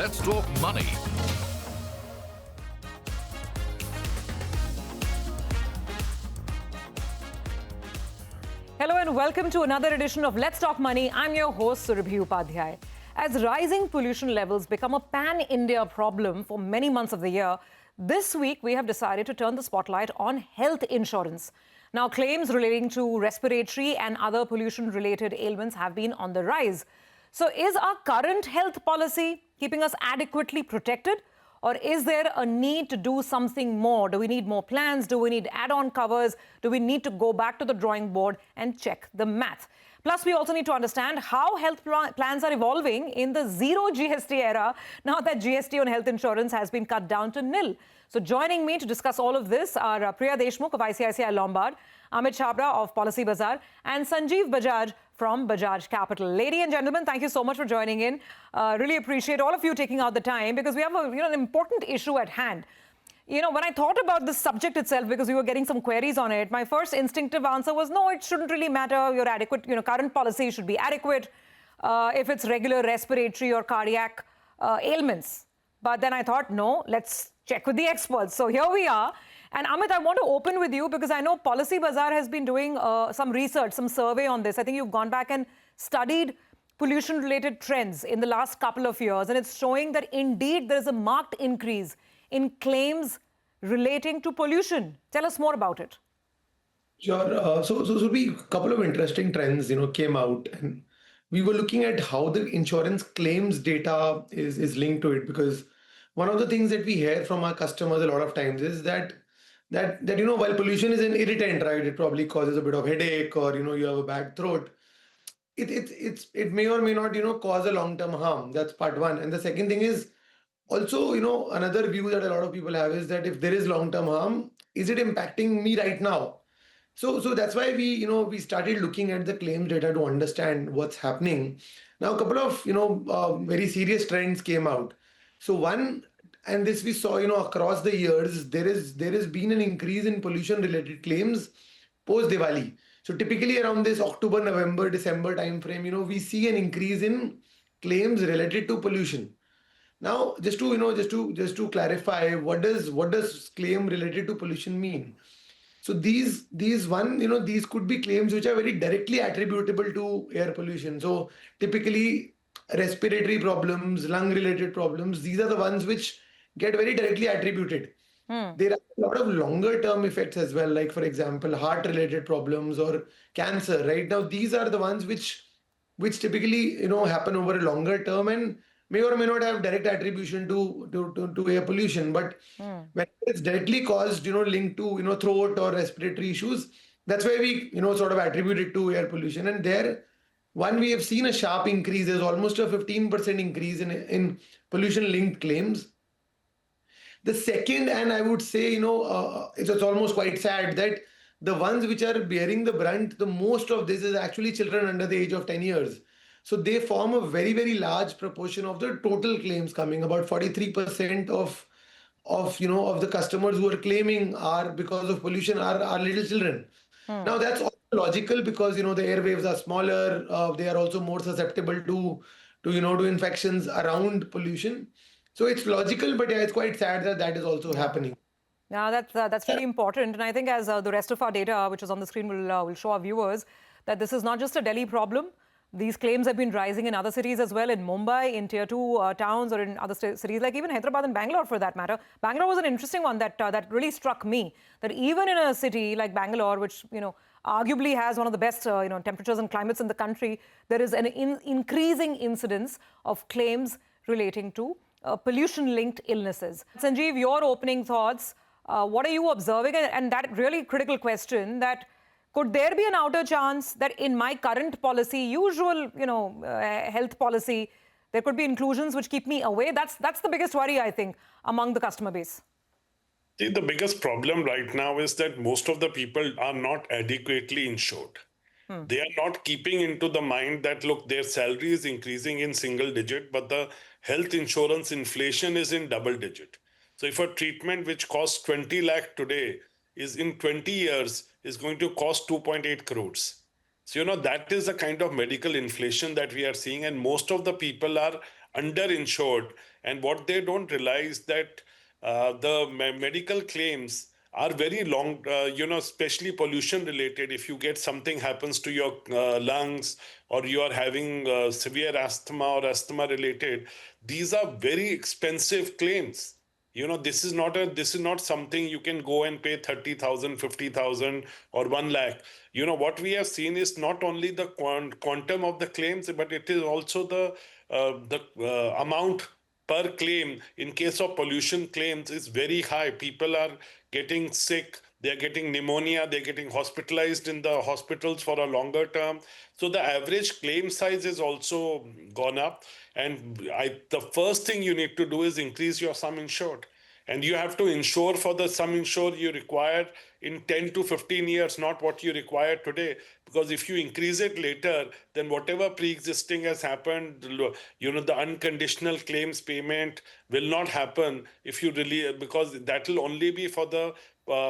Let's Talk Money. Hello and welcome to another edition of Let's Talk Money. I'm your host, Surabhi Upadhyay. As rising pollution levels become a pan-India problem for many months of the year, this week we have decided to turn the spotlight on health insurance. Now, claims relating to respiratory and other pollution-related ailments have been on the rise. So is our current health policy keeping us adequately protected? Or is there a need to do something more? Do we need more plans? Do we need add-on covers? Do we need to go back to the drawing board and check the math? Plus, we also need to understand how health plans are evolving in the zero GST era, now that GST on health insurance has been cut down to nil. So joining me to discuss all of this are Priya Deshmukh of ICICI Lombard, Amit Chhabra of Policybazaar, and Sanjiv Bajaj from Bajaj Capital. Ladies and gentlemen, thank you so much for joining in. Really appreciate all of you taking out the time because we have an important issue at hand. When I thought about this subject itself, because we were getting some queries on it, my first instinctive answer was, no, it shouldn't really matter. Your adequate, current policy should be adequate if it's regular respiratory or cardiac ailments. But then I thought, no, let's check with the experts. So here we are. And Amit, I want to open with you because I know Policybazaar has been doing some research, some survey on this. I think you've gone back and studied pollution-related trends in the last couple of years. And it's showing that indeed there is a marked increase in claims relating to pollution. Tell us more about it. Sure. So a couple of interesting trends, came out, and we were looking at how the insurance claims data is linked to it, because one of the things that we hear from our customers a lot of times is that while pollution is an irritant, right? It probably causes a bit of headache, or you have a bad throat. It may or may not cause a long-term harm. That's part one. And the second thing is also another view that a lot of people have is that if there is long-term harm, is it impacting me right now? So that's why we started looking at the claims data to understand what's happening. Now, a couple of very serious trends came out. So one, and this we saw across the years, there has been an increase in pollution-related claims post Diwali. So typically around this October, November, December timeframe, we see an increase in claims related to pollution. Now, just to clarify, what does claim related to pollution mean? So these could be claims which are very directly attributable to air pollution. So typically respiratory problems, lung-related problems, these are the ones which get very directly attributed. There are a lot of longer-term effects as well, like for example, heart-related problems or cancer. Right now, these are the ones which typically happen over a longer term and may or may not have direct attribution to air pollution. But when it's directly caused, linked to throat or respiratory issues, that's why we sort of attribute it to air pollution. And there, one, we have seen a sharp increase. There's almost a 15% increase in pollution-linked claims. The second, and I would say, it's almost quite sad that the ones which are bearing the brunt, the most of this is actually children under the age of 10 years. So they form a very, very large proportion of the total claims coming. About 43% of the customers who are claiming are because of pollution are little children. Now that's also logical because the airwaves are smaller. They are also more susceptible to infections around pollution. So it's logical, but yeah, it's quite sad that is also happening. Now that's really important, and I think as the rest of our data, which is on the screen, will show our viewers that this is not just a Delhi problem. These claims have been rising in other cities as well, in Mumbai, in tier 2 towns, or in other cities like even Hyderabad and Bangalore for that matter. Bangalore was an interesting one that really struck me, that even in a city like Bangalore, which arguably has one of the best temperatures and climates in the country, there is an increasing incidence of claims relating to pollution-linked illnesses. Sanjiv, your opening thoughts. What are you observing? And that really critical question that could there be an outer chance that in my current policy, usual, health policy, there could be inclusions which keep me away? That's the biggest worry, I think, among the customer base. See, the biggest problem right now is that most of the people are not adequately insured. They are not keeping into the mind that, look, their salary is increasing in single digit, but the health insurance inflation is in double digit. So if a treatment which costs 20 lakh today is in 20 years is going to cost 2.8 crores. So, that is the kind of medical inflation that we are seeing. And most of the people are underinsured. And what they don't realize that the medical claims are very long, especially pollution related. If you get something happens to your lungs, or you are having severe asthma or asthma related, these are very expensive claims. This is not something you can go and pay 30,000, 50,000, or 1 lakh. What we have seen is not only the quantum of the claims, but it is also the amount per claim. In case of pollution claims is very high. People are getting sick, they're getting pneumonia, they're getting hospitalized in the hospitals for a longer term. So the average claim size is also gone up. And the first thing you need to do is increase your sum insured. And you have to insure for the sum insured you require in 10 to 15 years, not what you require today. Because if you increase it later, then whatever pre-existing has happened, the unconditional claims payment will not happen if you really, because that will only be for the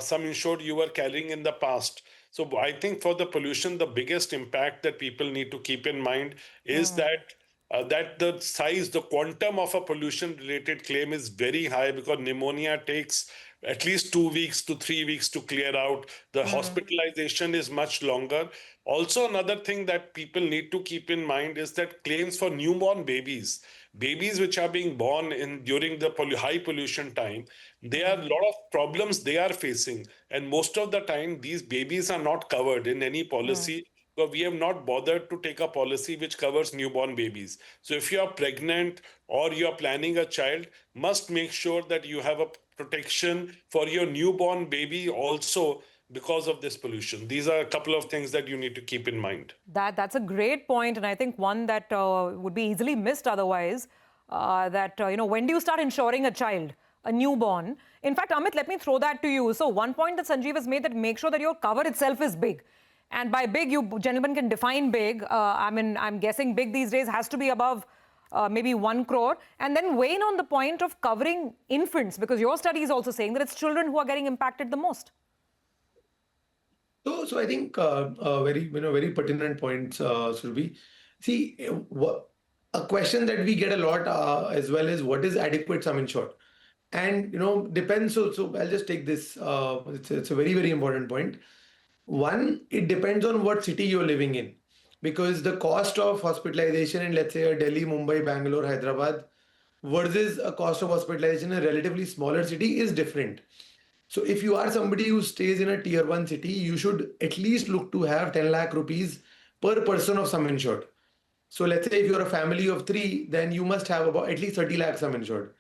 sum insured you were carrying in the past. So I think for the pollution, the biggest impact that people need to keep in mind is that the size, the quantum of a pollution-related claim is very high, because pneumonia takes at least 2 weeks to 3 weeks to clear out. The hospitalization is much longer. Also, another thing that people need to keep in mind is that claims for newborn babies which are being born during the high pollution time, there are a lot of problems they are facing. And most of the time, these babies are not covered in any policy. But we have not bothered to take a policy which covers newborn babies. So if you are pregnant or you are planning a child, must make sure that you have a protection for your newborn baby also, because of this pollution. These are a couple of things that you need to keep in mind. That's a great point, and I think one that would be easily missed otherwise. When do you start insuring a child, a newborn? In fact, Amit, let me throw that to you. So one point that Sanjiv has made, that make sure that your cover itself is big. And by big, you gentlemen can define big. I'm guessing big these days has to be above maybe 1 crore. And then weigh in on the point of covering infants, because your study is also saying that it's children who are getting impacted the most. So I think very pertinent points, Surabhi. See, a question that we get a lot as well is, what is adequate sum insured? And depends. So I'll just take this. It's a very, very important point. One, it depends on what city you're living in, because the cost of hospitalization in, let's say, a Delhi, Mumbai, Bangalore, Hyderabad versus a cost of hospitalization in a relatively smaller city is different. So if you are somebody who stays in a tier 1 city, you should at least look to have 10 lakh rupees per person of sum insured. So let's say if you're a family of 3, then you must have about at least 30 lakhs sum insured.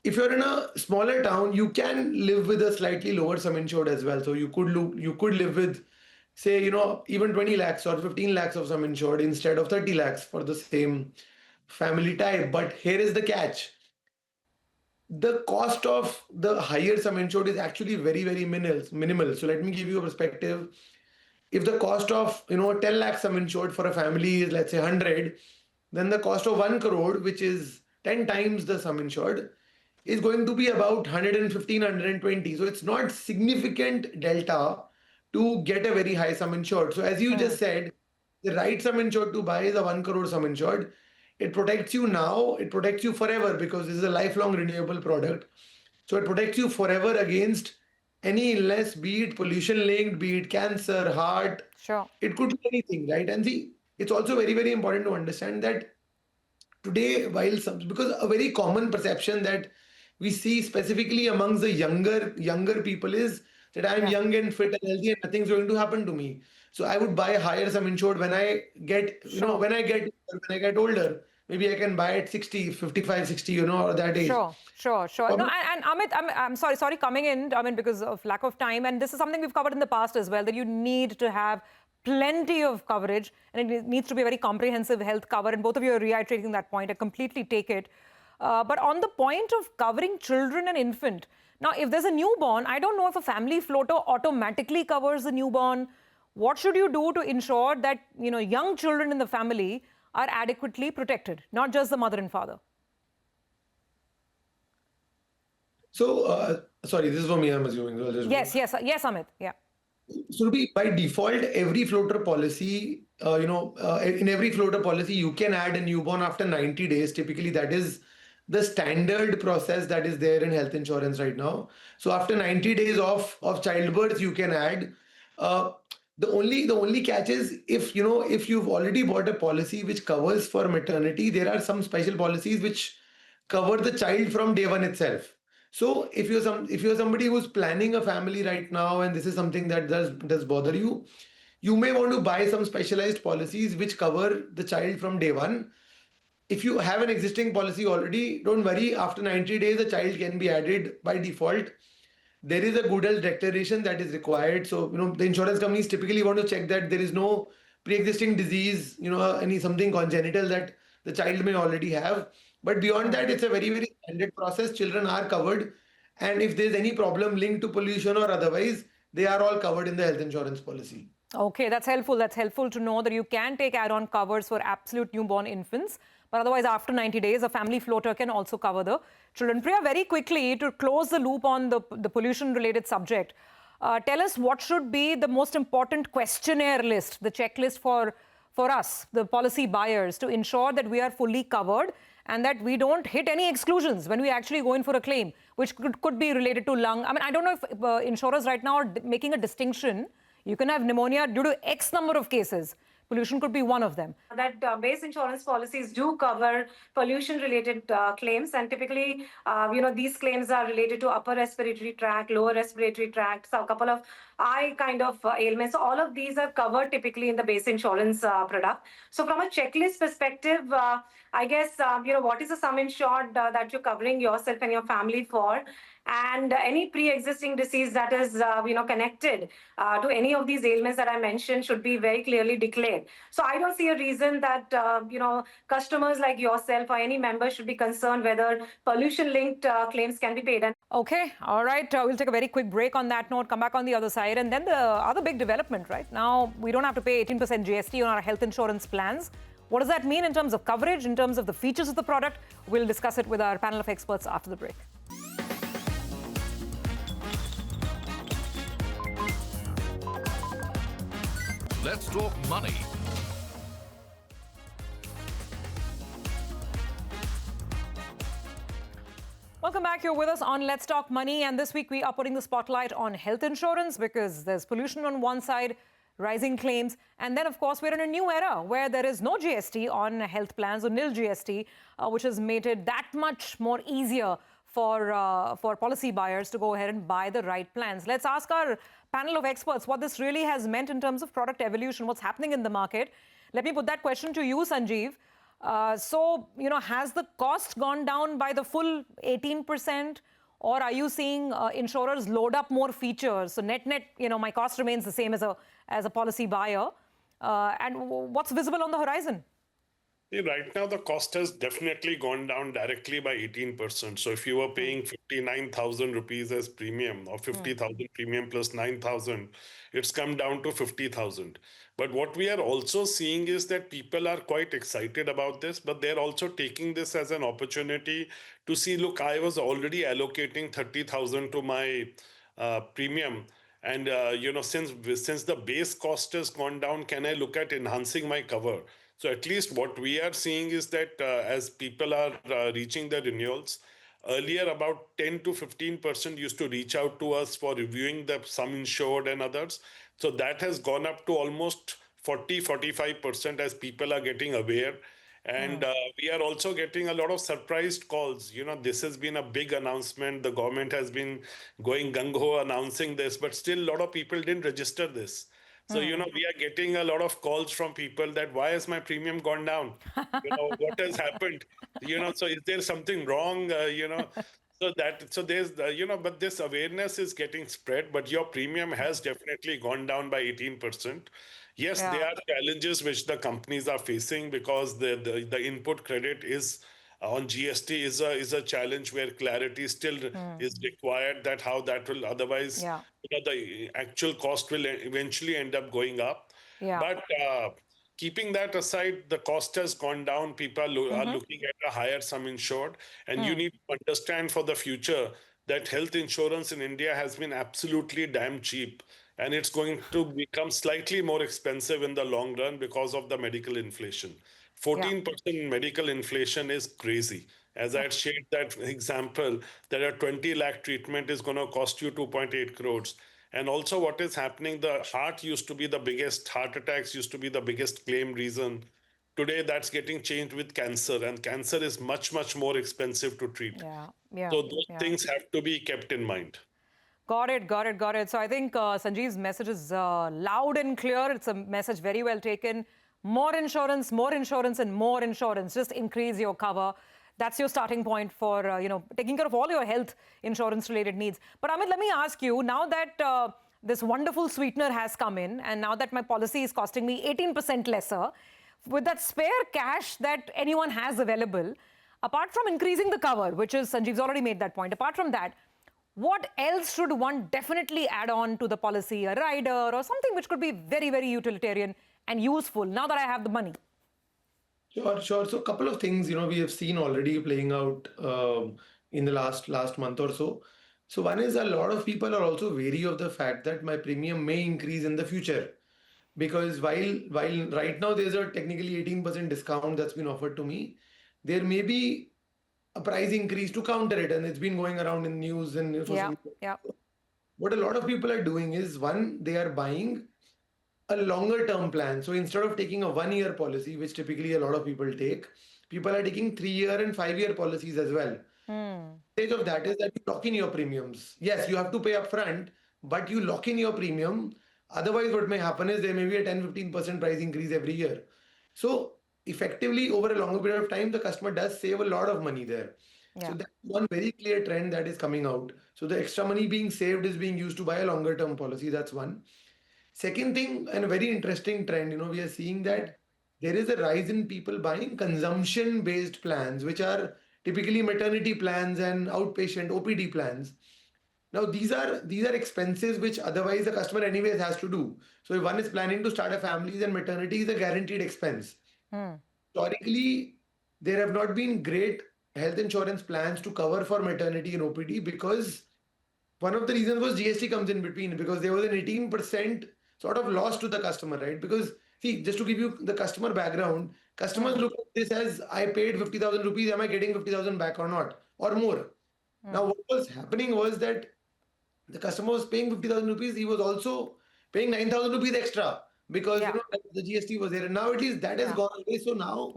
If you're in a smaller town, you can live with a slightly lower sum insured as well. So you could live with, say, even 20 lakhs or 15 lakhs of sum insured instead of 30 lakhs for the same family type. But here is the catch. The cost of the higher sum insured is actually very, very minimal. So let me give you a perspective. If the cost of 10 lakhs sum insured for a family is, let's say, 100, then the cost of 1 crore, which is 10 times the sum insured, is going to be about 115, 120. So it's not significant delta to get a very high sum insured. So as you just said, the right sum insured to buy is a 1 crore sum insured. It protects you now, it protects you forever, because this is a lifelong renewable product. So it protects you forever against any illness, be it pollution linked, be it cancer, heart. Sure. It could be anything, right? And see, it's also very, very important to understand that today, because a very common perception that we see specifically amongst the younger people is that I'm young and fit and healthy and nothing's going to happen to me. So I would buy a higher sum insured when I get, when I get older. Maybe I can buy at 60, 55, 60, or that age. Sure. No, and Amit, I'm sorry coming in, because of lack of time. And this is something we've covered in the past as well, that you need to have plenty of coverage, and it needs to be a very comprehensive health cover. And both of you are reiterating that point. I completely take it. But on the point of covering children and infant, now, if there's a newborn, I don't know if a family floater automatically covers the newborn. What should you do to ensure that, young children in the family are adequately protected, not just the mother and father? So, sorry, this is for me, I'm assuming. Yes, Amit. Yeah. So by default, every floater policy, in every floater policy, you can add a newborn after 90 days. Typically, that is the standard process that is there in health insurance right now. So after 90 days of childbirth, you can add. Uh, the only catch is if you've already bought a policy which covers for maternity, there are some special policies which cover the child from day one itself. So if you're somebody who's planning a family right now and this is something that does bother you, you may want to buy some specialized policies which cover the child from day one. If you have an existing policy already, don't worry. After 90 days, a child can be added by default. There is a good health declaration that is required. So, the insurance companies typically want to check that there is no pre-existing disease, any something congenital that the child may already have. But beyond that, it's a very, very standard process. Children are covered. And if there's any problem linked to pollution or otherwise, they are all covered in the health insurance policy. Okay, that's helpful. That's helpful to know that you can take add-on covers for absolute newborn infants. But otherwise, after 90 days, a family floater can also cover the children. Priya, very quickly, to close the loop on the pollution-related subject, tell us what should be the most important questionnaire list, the checklist for us, the policy buyers, to ensure that we are fully covered and that we don't hit any exclusions when we actually go in for a claim, which could be related to lung. I mean, I don't know if insurers right now are making a distinction. You can have pneumonia due to X number of cases. Pollution could be one of them. That base insurance policies do cover pollution-related claims, and typically, these claims are related to upper respiratory tract, lower respiratory tract, so a couple of eye kind of ailments. So all of these are covered typically in the base insurance product. So from a checklist perspective, I guess, what is the sum insured that you're covering yourself and your family for? And any pre-existing disease that is, connected to any of these ailments that I mentioned should be very clearly declared. So I don't see a reason that, customers like yourself or any member should be concerned whether pollution-linked claims can be paid. Okay, all right. We'll take a very quick break on that note, come back on the other side. And then the other big development, right? Now, we don't have to pay 18% GST on our health insurance plans. What does that mean in terms of coverage, in terms of the features of the product? We'll discuss it with our panel of experts after the break. Let's talk money. Welcome back. You're with us on Let's Talk Money. And this week we are putting the spotlight on health insurance because there's pollution on one side, rising claims. And then, of course, we're in a new era where there is no GST on health plans or nil GST, which has made it that much more easier for policy buyers to go ahead and buy the right plans. Let's ask our panel of experts what this really has meant in terms of product evolution, what's happening in the market. Let me put that question to you, Sanjiv. Has the cost gone down by the full 18%? Or are you seeing insurers load up more features? So net, my cost remains the same as a policy buyer. And what's visible on the horizon? Right now, the cost has definitely gone down directly by 18%. So if you were paying 59,000 rupees as premium or 50,000 premium plus 9,000, it's come down to 50,000. But what we are also seeing is that people are quite excited about this, but they're also taking this as an opportunity to see, look, I was already allocating 30,000 to my premium. And, since the base cost has gone down, can I look at enhancing my cover? So at least what we are seeing is that as people are reaching the renewals, earlier about 10 to 15% used to reach out to us for reviewing the sum insured and others. So that has gone up to almost 40-45% as people are getting aware. And we are also getting a lot of surprised calls. This has been a big announcement. The government has been going gung-ho announcing this, but still a lot of people didn't register this. So, we are getting a lot of calls from people that why has my premium gone down? What has happened? So is there something wrong? So there's, but this awareness is getting spread, but your premium has definitely gone down by 18%. Yes, there are challenges which the companies are facing because the input credit is on GST is a challenge where clarity still is required that how that will otherwise, the actual cost will eventually end up going up. But keeping that aside, the cost has gone down. People are looking at a higher sum insured. And you need to understand for the future that health insurance in India has been absolutely damn cheap. and it's going to become slightly more expensive in the long run because of the medical inflation. 14% medical inflation is crazy. As I had shared that example, that a 20 lakh treatment is going to cost you 2.8 crores. And also what is happening, the heart used to be the biggest, heart attacks used to be the biggest claim reason. Today, that's getting changed with cancer, and cancer is much, much more expensive to treat. So those things have to be kept in mind. Got it, got it, got it. So I think Sanjiv's message is loud and clear. It's a message very well taken. More insurance, and more insurance. Just increase your cover. That's your starting point for, taking care of all your health insurance-related needs. But Amit, let me ask you, now that this wonderful sweetener has come in, and now that my policy is costing me 18% lesser, with that spare cash that anyone has available, apart from increasing the cover, which is, Sanjiv's already made that point, apart from that, what else should one definitely add on to the policy, a rider or something which could be very, very utilitarian and useful now that I have the money? Sure. So a couple of things, we have seen already playing out in the last month or so. So one is, a lot of people are also wary of the fact that my premium may increase in the future. Because while right now there's a technically 18% discount that's been offered to me, there may be a price increase to counter it, and it's been going around in news and what a lot of people are doing is, one, they are buying a longer term plan. So instead of taking a 1 year policy, which typically a lot of people take, people are taking 3 year and 5 year policies as well. Stage of that is that you lock in your premiums. Yes, you have to pay upfront, but you lock in your premium. Otherwise, what may happen is there may be a 10-15% price increase every year. So effectively, over a longer period of time, the customer does save a lot of money there. So that's one very clear trend that is coming out. So the extra money being saved is being used to buy a longer term policy. That's one. Second thing, and a very interesting trend, we are seeing that there is a rise in people buying consumption-based plans, which are typically maternity plans and outpatient OPD plans. Now, these are expenses which otherwise the customer anyways has to do. So if one is planning to start a family, then maternity is a guaranteed expense. Historically, there have not been great health insurance plans to cover for maternity and OPD, because one of the reasons was GST comes in between, because there was an 18% sort of loss to the customer, right? Because see, just to give you the customer background, customers look at this as, I paid 50,000 rupees, am I getting 50,000 back or not, or more? Now, what was happening was that the customer was paying 50,000 rupees, he was also paying 9,000 rupees extra, because the GST was there. And now at least that has gone away. So now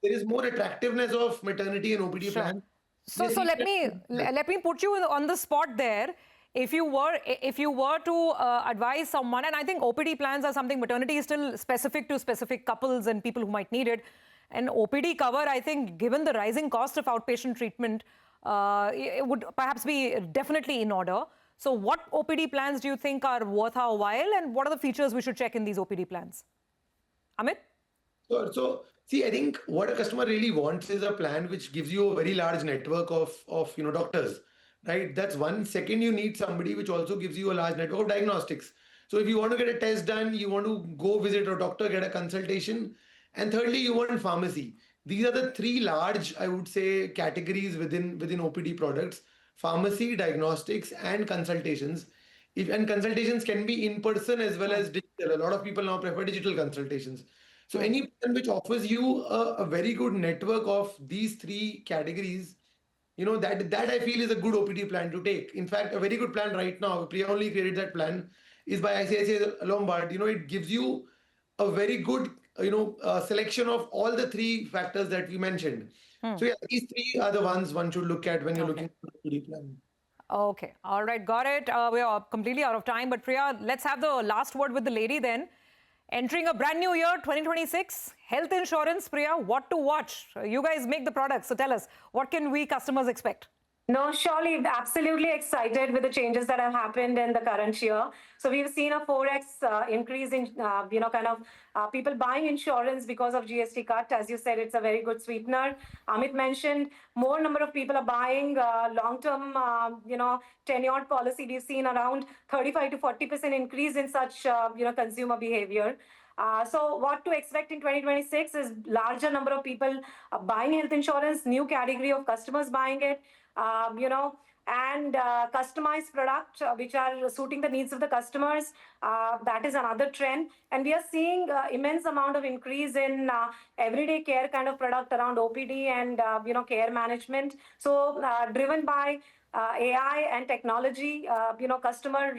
there is more attractiveness of maternity and OPD plans. So let me put you on the spot there. If you were to advise someone, and I think OPD plans are something, maternity is still specific to specific couples and people who might need it. And OPD cover, I think, given the rising cost of outpatient treatment, it would perhaps be definitely in order. So what OPD plans do you think are worth our while, and what are the features we should check in these OPD plans? Amit? So see, I think what a customer really wants is a plan which gives you a very large network of doctors, right? That's one. Second, you need somebody which also gives you a large network of diagnostics. So if you want to get a test done, you want to go visit a doctor, get a consultation. And thirdly, you want pharmacy. These are the three large, I would say, categories within OPD products: pharmacy, diagnostics, and consultations. And consultations can be in person as well as digital. A lot of people now prefer digital consultations. So any plan which offers you a very good network of these three categories, that I feel is a good OPD plan to take. In fact, a very good plan right now, Priya only created that plan, is by ICICI Lombard. It gives you a very good, selection of all the three factors that we mentioned. So yeah, these three are the ones one should look at when you're looking for a OPD plan. Okay. All right. Got it. We are completely out of time. But Priya, let's have the last word with the lady then. Entering a brand new year, 2026, health insurance, Priya, what to watch? You guys make the products, so tell us, what can we customers expect? No, surely, absolutely excited with the changes that have happened in the current year. So we've seen a 4x increase in, people buying insurance because of GST cut. As you said, it's a very good sweetener. Amit mentioned more number of people are buying long-term, tenured policy. We've seen around 35 to 40% increase in such, consumer behavior. So what to expect in 2026 is larger number of people buying health insurance, new category of customers buying it, and customized product which are suiting the needs of the customers. That is another trend. And we are seeing immense amount of increase in everyday care kind of product around OPD and, care management. So driven by AI and technology, customer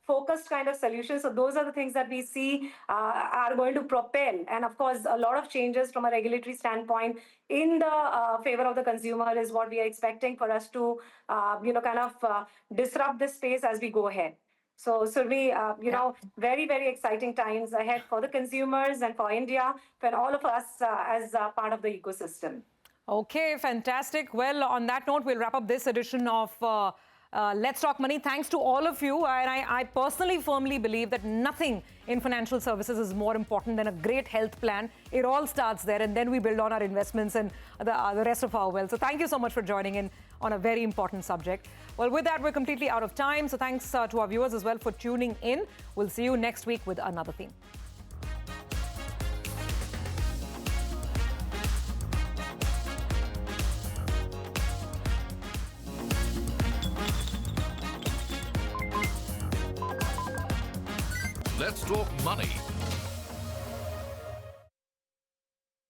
focused kind of solutions. So those are the things that we see are going to propel, and of course a lot of changes from a regulatory standpoint in the favor of the consumer is what we are expecting for us to disrupt this space as we go ahead. So Survi, very, very exciting times ahead for the consumers and for India, for all of us as part of the ecosystem. Okay, fantastic. Well, on that note, we'll wrap up this edition of Let's Talk Money. Thanks to all of you. And I personally firmly believe that nothing in financial services is more important than a great health plan. It all starts there, and then we build on our investments and the rest of our wealth. So thank you so much for joining in on a very important subject. Well, with that, we're completely out of time. So thanks to our viewers as well for tuning in. We'll see you next week with another theme. Let's Talk Money